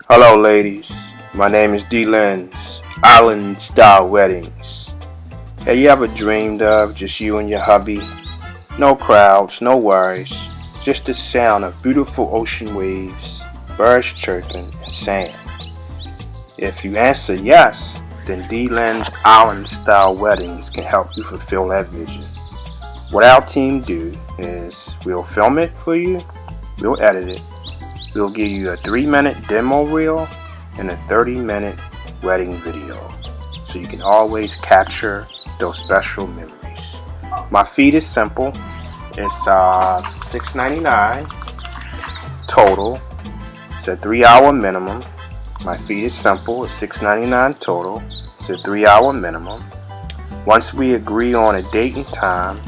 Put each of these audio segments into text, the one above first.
Hello, ladies. My name is D Lens, Island Style Weddings. Have you ever dreamed of just you and your hubby? No crowds, no worries, just the sound of beautiful ocean waves, birds chirping, and sand. If you answer yes, then D Lens Island Style Weddings can help you fulfill that vision. What our team do is we'll film it for you, we'll edit it, we'll give you a 3-minute demo reel and a 30-minute wedding video so you can always capture those special memories. My fee is simple. It's $6.99 total. It's a 3-hour minimum. My fee is simple. It's $6.99 total. It's a 3-hour minimum. Once we agree on a date and time,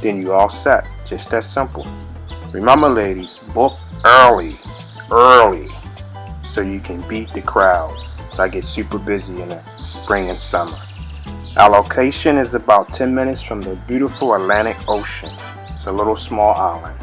then you all set. Just that simple. Remember, ladies, book early, so you can beat the crowds. So I get super busy in the spring and summer. Our location is about 10 minutes from the beautiful Atlantic Ocean. It's a little small island.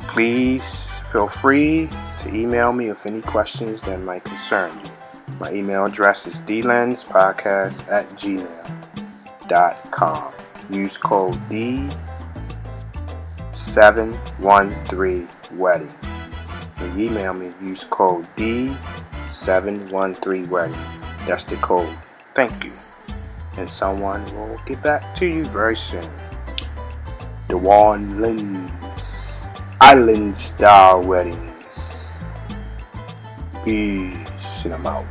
Please feel free to email me with any questions that might concern you. My email address is dlenspodcast@gmail.com. Use code D713wedding. When you email me, use code D713wedding. That's the code. Thank you. And someone will get back to you very soon. The Warlins Island Style Weddings. Peace. And I'm out.